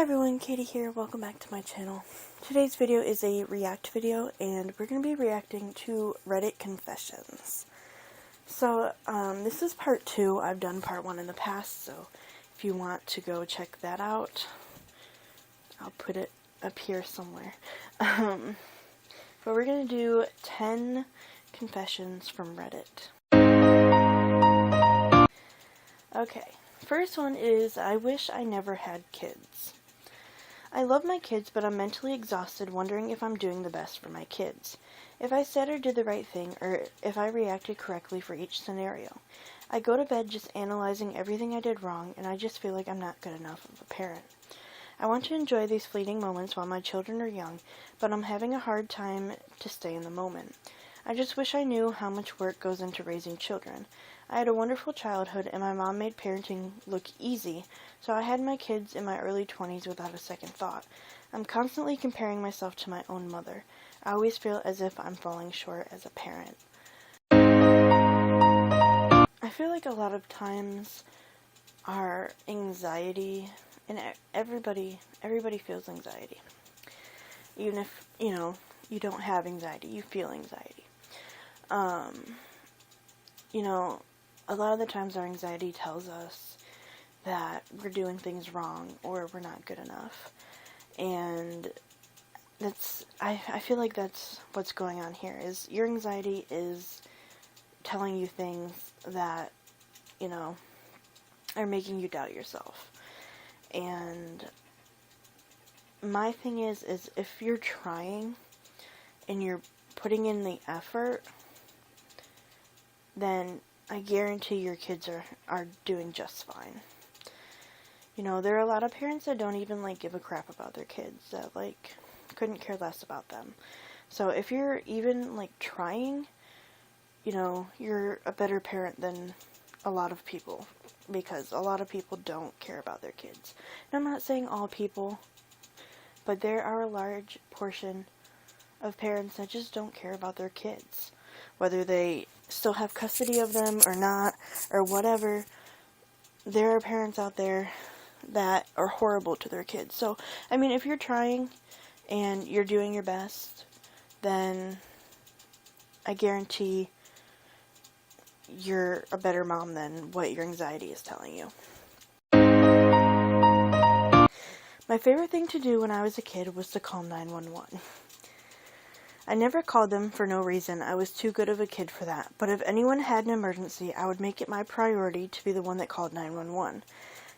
everyone, Katie here. Welcome back to my channel. Today's video is a react video, and we're going to be reacting to Reddit confessions. So, this is part 2. I've done part 1 in the past, so if you want to go check that out, I'll put it up here somewhere. But we're going to do 10 confessions from Reddit. Okay, first one is, I wish I never had kids. I love my kids, but I'm mentally exhausted wondering if I'm doing the best for my kids. If I said or did the right thing, or if I reacted correctly for each scenario. I go to bed just analyzing everything I did wrong, and I just feel like I'm not good enough of a parent. I want to enjoy these fleeting moments while my children are young, but I'm having a hard time to stay in the moment. I just wish I knew how much work goes into raising children. I had a wonderful childhood, and my mom made parenting look easy, so I had my kids in my early 20s without a second thought. I'm constantly comparing myself to my own mother. I always feel as if I'm falling short as a parent. I feel like a lot of times our anxiety, and everybody feels anxiety. Even if, you don't have anxiety, you feel anxiety. A lot of the times our anxiety tells us that we're doing things wrong or we're not good enough. And I feel like that's what's going on here, is your anxiety is telling you things that, are making you doubt yourself. And my thing is if you're trying and you're putting in the effort, then I guarantee your kids are doing just fine. There are a lot of parents that don't even, give a crap about their kids, that, couldn't care less about them. So if you're even, trying, you're a better parent than a lot of people, because a lot of people don't care about their kids. And I'm not saying all people, but there are a large portion of parents that just don't care about their kids. Whether they still have custody of them or not, or whatever, there are parents out there that are horrible to their kids. So, if you're trying and you're doing your best, then I guarantee you're a better mom than what your anxiety is telling you. My favorite thing to do when I was a kid was to call 911. I never called them for no reason. I was too good of a kid for that. But if anyone had an emergency, I would make it my priority to be the one that called 911.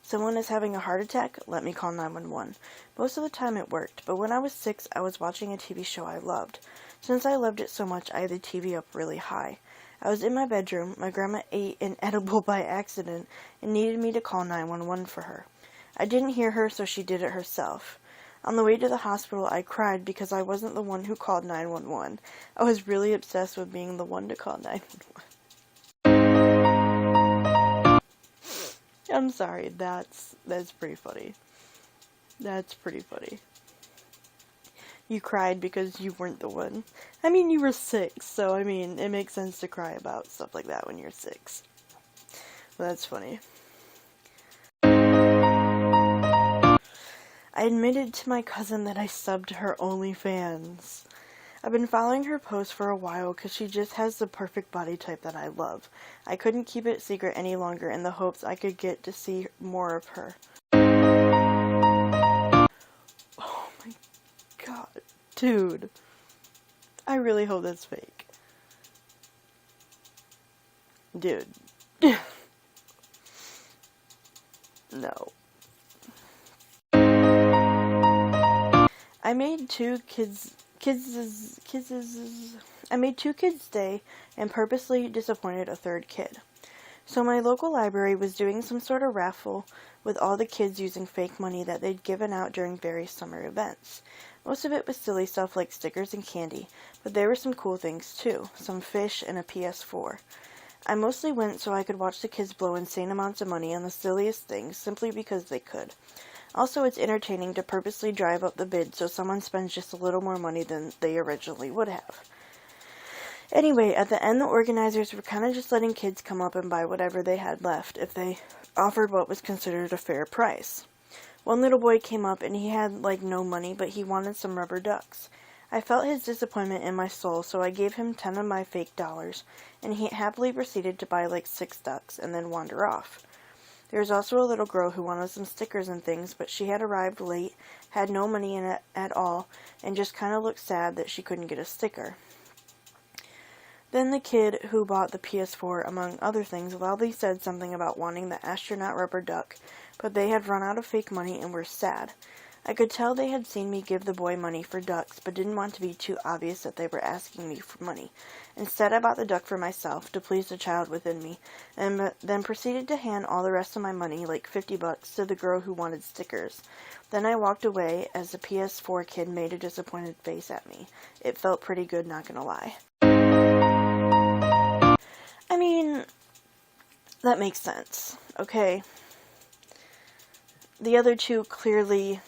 Someone is having a heart attack, let me call 911. Most of the time it worked, but when I was 6, I was watching a TV show I loved. Since I loved it so much, I had the TV up really high. I was in my bedroom, my grandma ate an edible by accident, and needed me to call 911 for her. I didn't hear her, so she did it herself. On the way to the hospital, I cried because I wasn't the one who called 911. I was really obsessed with being the one to call 911. I'm sorry, that's pretty funny. That's pretty funny. You cried because you weren't the one. You were 6, so, it makes sense to cry about stuff like that when you're 6. That's funny. I admitted to my cousin that I subbed to her OnlyFans. I've been following her posts for a while because she just has the perfect body type that I love. I couldn't keep it secret any longer in the hopes I could get to see more of her. Oh my god. Dude. I really hope that's fake. Dude. No. I made two kids day and purposely disappointed a third kid. So my local library was doing some sort of raffle with all the kids using fake money that they'd given out during various summer events. Most of it was silly stuff like stickers and candy, but there were some cool things too, some fish and a PS4. I mostly went so I could watch the kids blow insane amounts of money on the silliest things simply because they could. Also, it's entertaining to purposely drive up the bid so someone spends just a little more money than they originally would have. Anyway, at the end, the organizers were kind of just letting kids come up and buy whatever they had left if they offered what was considered a fair price. One little boy came up and he had like no money, but he wanted some rubber ducks. I felt his disappointment in my soul, so I gave him 10 of my fake dollars, and he happily proceeded to buy like 6 ducks and then wander off. There was also a little girl who wanted some stickers and things, but she had arrived late, had no money in it at all, and just kind of looked sad that she couldn't get a sticker. Then the kid who bought the PS4, among other things, loudly said something about wanting the astronaut rubber duck, but they had run out of fake money and were sad. I could tell they had seen me give the boy money for ducks, but didn't want to be too obvious that they were asking me for money. Instead, I bought the duck for myself, to please the child within me, and then proceeded to hand all the rest of my money, like $50, to the girl who wanted stickers. Then I walked away as the PS4 kid made a disappointed face at me. It felt pretty good, not gonna lie. I mean, that makes sense, okay? The other two clearly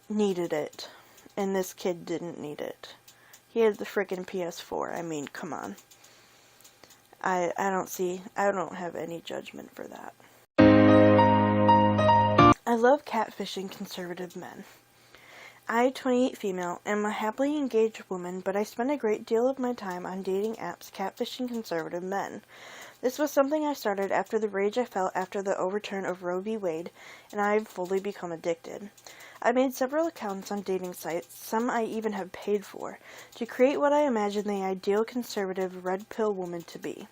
needed it, and this kid didn't need it. He had the frickin' PS4. I mean, come on. I don't have any judgment for that. I love catfishing conservative men. I, 28 female, am a happily engaged woman, but I spend a great deal of my time on dating apps catfishing conservative men. This was something I started after the rage I felt after the overturn of Roe v. Wade, and I've fully become addicted. I made several accounts on dating sites, some I even have paid for, to create what I imagine the ideal conservative red pill woman to be.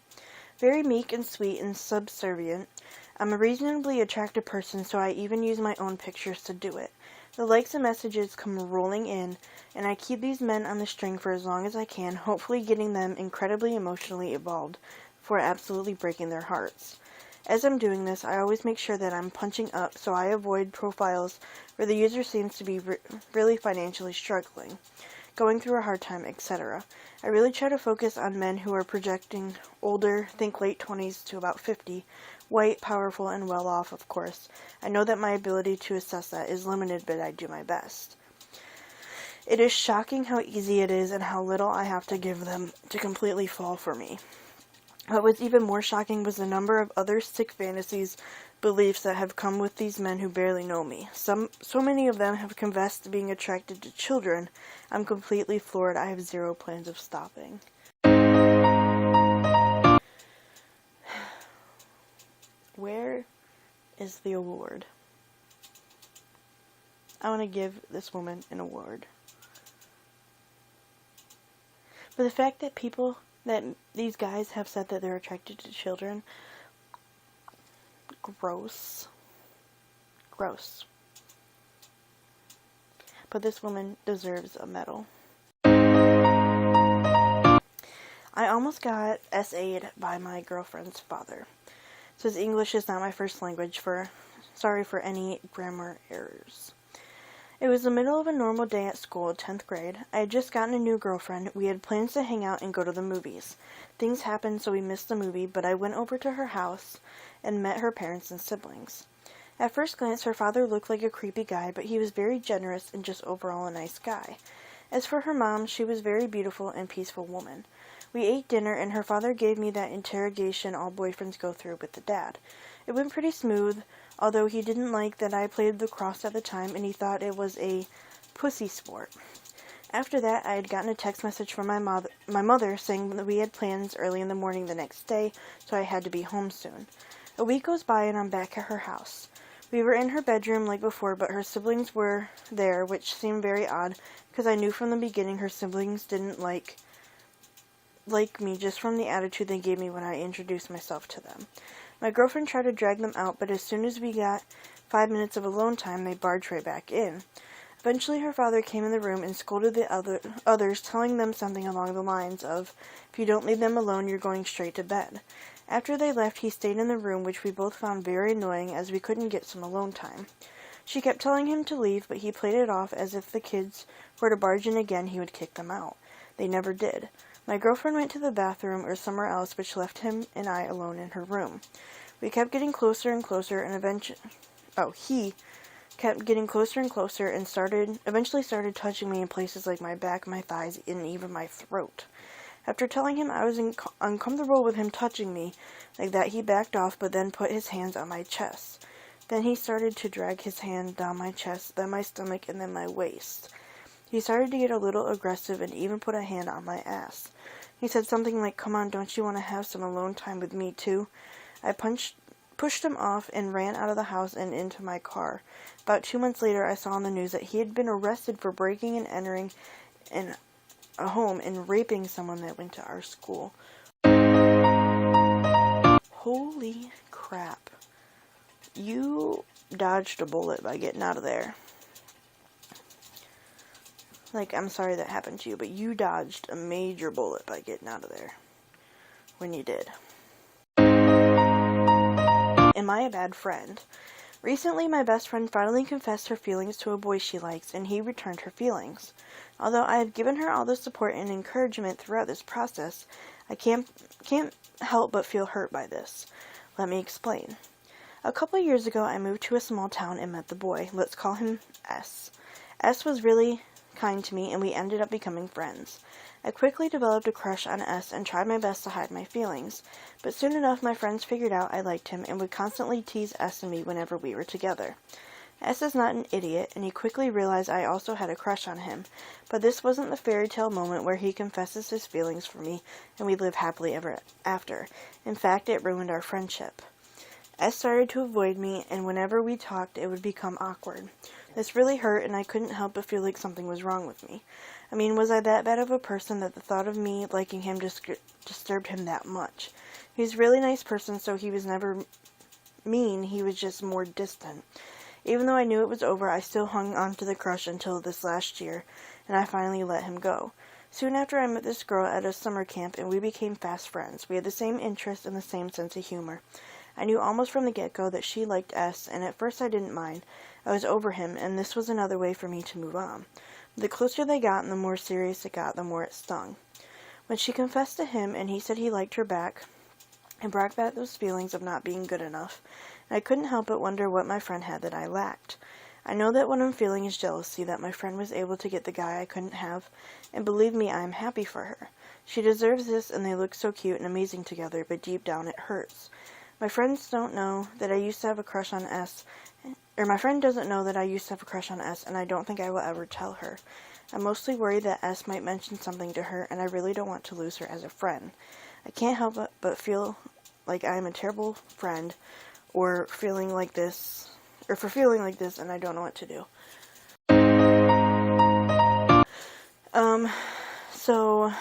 Very meek and sweet and subservient, I'm a reasonably attractive person, so I even use my own pictures to do it. The likes and messages come rolling in, and I keep these men on the string for as long as I can, hopefully getting them incredibly emotionally involved before absolutely breaking their hearts. As I'm doing this, I always make sure that I'm punching up, so I avoid profiles where the user seems to be really financially struggling, going through a hard time, etc. I really try to focus on men who are projecting older, think late 20s to about 50, white, powerful, and well off, of course. I know that my ability to assess that is limited, but I do my best. It is shocking how easy it is and how little I have to give them to completely fall for me. What was even more shocking was the number of other sick fantasies, beliefs that have come with these men who barely know me. So many of them have confessed to being attracted to children. I'm completely floored. I have zero plans of stopping. Where is the award? I want to give this woman an award. For the fact that these guys have said that they're attracted to children, gross. Gross. But this woman deserves a medal. I almost got SA'd by my girlfriend's father. Says English is not my first language, sorry for any grammar errors. It was the middle of a normal day at school, 10th grade. I had just gotten a new girlfriend. We had plans to hang out and go to the movies. Things happened, so we missed the movie, but I went over to her house and met her parents and siblings. At first glance, her father looked like a creepy guy, but he was very generous and just overall a nice guy. As for her mom, she was a very beautiful and peaceful woman. We ate dinner, and her father gave me that interrogation all boyfriends go through with the dad. It went pretty smooth, although he didn't like that I played lacrosse at the time, and he thought it was a pussy sport. After that, I had gotten a text message from my mother saying that we had plans early in the morning the next day, so I had to be home soon. A week goes by, and I'm back at her house. We were in her bedroom like before, but her siblings were there, which seemed very odd, because I knew from the beginning her siblings didn't like me just from the attitude they gave me when I introduced myself to them. My girlfriend tried to drag them out, but as soon as we got 5 minutes of alone time, they barged right back in. Eventually, her father came in the room and scolded the others, telling them something along the lines of, "If you don't leave them alone, you're going straight to bed." After they left, he stayed in the room, which we both found very annoying as we couldn't get some alone time. She kept telling him to leave, but he played it off as if the kids were to barge in again, he would kick them out. They never did. My girlfriend went to the bathroom or somewhere else, which left him and I alone in her room. We kept getting closer and closer, and he kept getting closer and closer and eventually started touching me in places like my back, my thighs, and even my throat. After telling him I was uncomfortable with him touching me like that, he backed off, but then put his hands on my chest. Then he started to drag his hand down my chest, then my stomach, and then my waist. He started to get a little aggressive and even put a hand on my ass. He said something like, "Come on, don't you want to have some alone time with me too?" I pushed him off and ran out of the house and into my car. About 2 months later, I saw on the news that he had been arrested for breaking and entering in a home and raping someone that went to our school. Holy crap. You dodged a bullet by getting out of there. Like, I'm sorry that happened to you, but you dodged a major bullet by getting out of there. When you did. Am I a bad friend? Recently, my best friend finally confessed her feelings to a boy she likes, and he returned her feelings. Although I have given her all the support and encouragement throughout this process, I can't help but feel hurt by this. Let me explain. A couple of years ago, I moved to a small town and met the boy. Let's call him S. S was really kind to me, and we ended up becoming friends. I quickly developed a crush on S and tried my best to hide my feelings, but soon enough my friends figured out I liked him and would constantly tease S and me whenever we were together. S is not an idiot, and he quickly realized I also had a crush on him, but this wasn't the fairy tale moment where he confesses his feelings for me and we live happily ever after. In fact, it ruined our friendship. S started to avoid me, and whenever we talked, it would become awkward. This really hurt, and I couldn't help but feel like something was wrong with me. I mean, was I that bad of a person that the thought of me liking him disturbed him that much? He's a really nice person, so he was never mean, he was just more distant. Even though I knew it was over, I still hung on to the crush until this last year, and I finally let him go. Soon after, I met this girl at a summer camp, and we became fast friends. We had the same interests and the same sense of humor. I knew almost from the get-go that she liked S, and at first I didn't mind. I was over him, and this was another way for me to move on. The closer they got and the more serious it got, the more it stung. When she confessed to him and he said he liked her back, it brought back those feelings of not being good enough, and I couldn't help but wonder what my friend had that I lacked. I know that what I'm feeling is jealousy that my friend was able to get the guy I couldn't have, and believe me, I am happy for her. She deserves this, and they look so cute and amazing together, but deep down it hurts. My friends don't know that I used to have a crush on S, or my friend doesn't know that I used to have a crush on S, and I don't think I will ever tell her. I'm mostly worried that S might mention something to her, and I really don't want to lose her as a friend. I can't help but feel like I am a terrible friend, or feeling like this, and I don't know what to do. So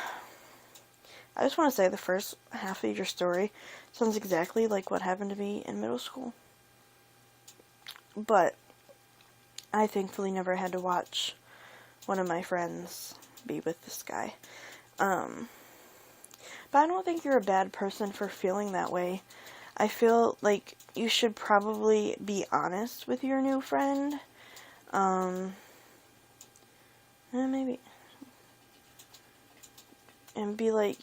I just want to say the first half of your story sounds exactly like what happened to me in middle school. But I thankfully never had to watch one of my friends be with this guy. But I don't think you're a bad person for feeling that way. I feel like you should probably be honest with your new friend. Maybe. And be like,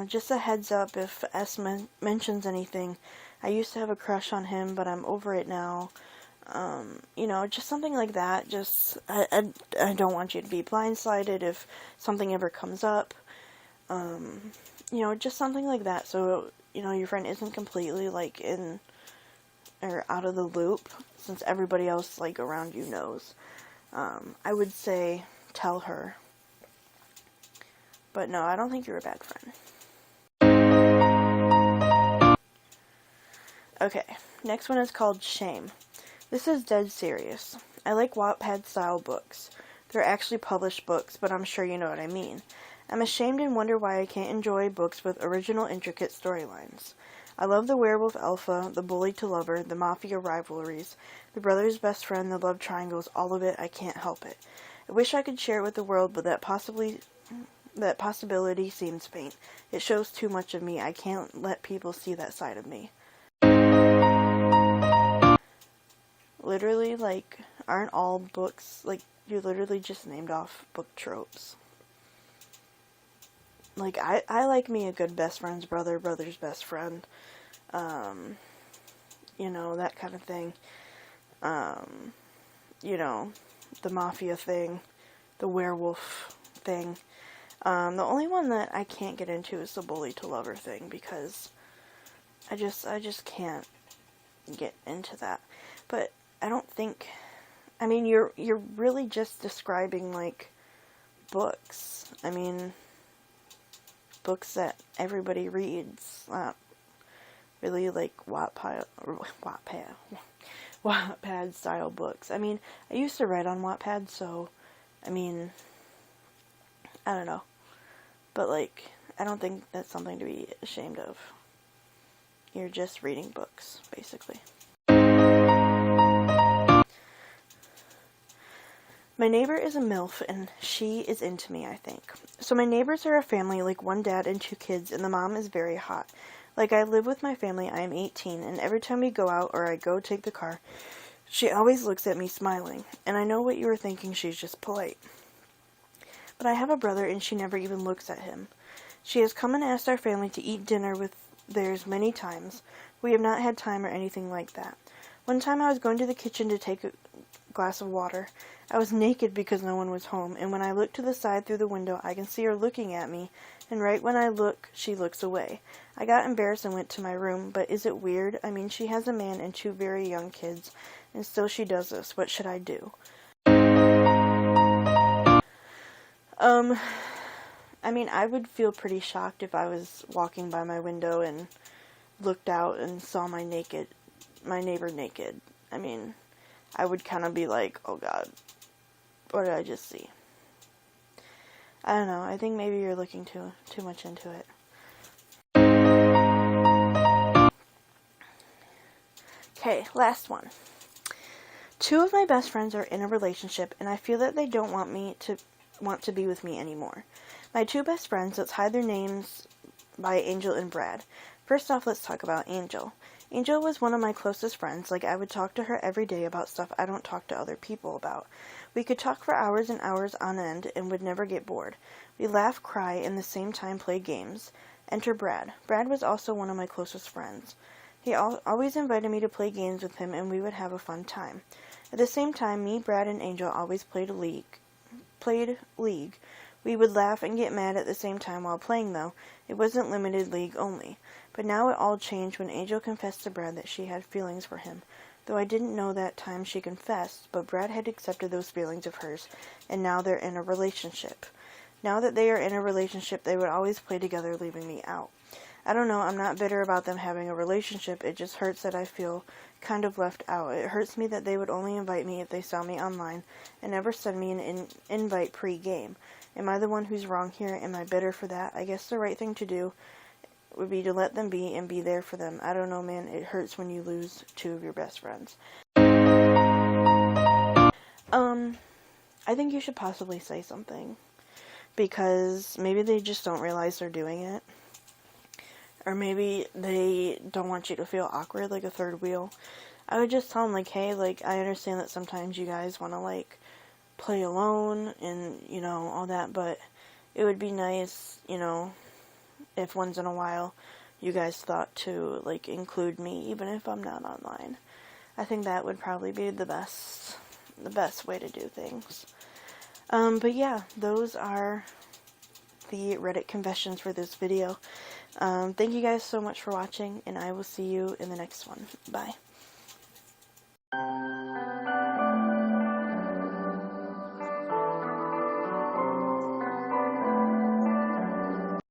just a heads up if S mentions anything. I used to have a crush on him, but I'm over it now. Just something like that. Just, I don't want you to be blindsided if something ever comes up. Just something like that. So, your friend isn't completely, in, or out of the loop, since everybody else, around you knows. I would say, tell her. But no, I don't think you're a bad friend. Okay, next one is called Shame. This is dead serious. I like Wattpad-style books. They're actually published books, but I'm sure you know what I mean. I'm ashamed and wonder why I can't enjoy books with original, intricate storylines. I love the werewolf alpha, the bully to lover, the mafia rivalries, the brother's best friend, the love triangles, all of it. I can't help it. I wish I could share it with the world, but that possibility seems faint. It shows too much of me. I can't let people see that side of me. Literally, aren't all books, you literally just named off book tropes. I like me a good best friend's brother, brother's best friend, that kind of thing. The mafia thing, the werewolf thing. The only one that I can't get into is the bully to lover thing, because I just can't get into that. But I don't think, I mean, you're really just describing, like, books. I mean, books that everybody reads, really, like, Wattpad style books. I mean, I used to write on Wattpad, so, I mean, I don't know. But, like, I don't think that's something to be ashamed of. You're just reading books, basically. My neighbor is a MILF, and she is into me, I think. So my neighbors are a family, like one dad and 2 kids, and the mom is very hot. Like, I live with my family, I am 18, and every time we go out or I go take the car, she always looks at me smiling. And I know what you were thinking, she's just polite. But I have a brother, and she never even looks at him. She has come and asked our family to eat dinner with theirs many times. We have not had time or anything like that. One time I was going to the kitchen to take a glass of water. I was naked because no one was home, and when I look to the side through the window, I can see her looking at me, and right when I look, she looks away. I got embarrassed and went to my room, but is it weird? I mean, she has a man and 2 very young kids, and still she does this. What should I do? I mean, I would feel pretty shocked if I was walking by my window and looked out and saw my neighbor naked. I mean, I would kind of be like, oh God, what did I just see? I don't know, I think maybe you're looking too much into it. Okay, last one. 2 of my best friends are in a relationship, and I feel that they don't want to be with me anymore. My 2 best friends, let's hide their names by Angel and Brad. First off, let's talk about Angel. Angel was one of my closest friends. Like, I would talk to her every day about stuff I don't talk to other people about. We could talk for hours and hours on end and would never get bored. We laugh, cry, and the same time play games. Enter Brad. Brad was also one of my closest friends. He always invited me to play games with him, and we would have a fun time. At the same time, me, Brad, and Angel always played League. We would laugh and get mad at the same time while playing, though. It wasn't limited League only. But now it all changed when Angel confessed to Brad that she had feelings for him. Though I didn't know that time she confessed, but Brad had accepted those feelings of hers, and now they're in a relationship. Now that they are in a relationship, they would always play together, leaving me out. I don't know, I'm not bitter about them having a relationship, it just hurts that I feel kind of left out. It hurts me that they would only invite me if they saw me online, and never send me an invite pre-game. Am I the one who's wrong here? Am I bitter for that? I guess the right thing to do would be to let them be and be there for them. I don't know, man, it hurts when you lose 2 of your best friends. I think you should possibly say something, because maybe they just don't realize they're doing it. Or maybe they don't want you to feel awkward, like a third wheel. I would just tell them, like, hey, like, I understand that sometimes you guys want to, like, play alone and, you know, all that, but it would be nice, you know, if once in a while you guys thought to, like, include me, even if I'm not online. I think that would probably be the best way to do things. But yeah, those are the Reddit confessions for this video. Thank you guys so much for watching, and I will see you in the next one. Bye.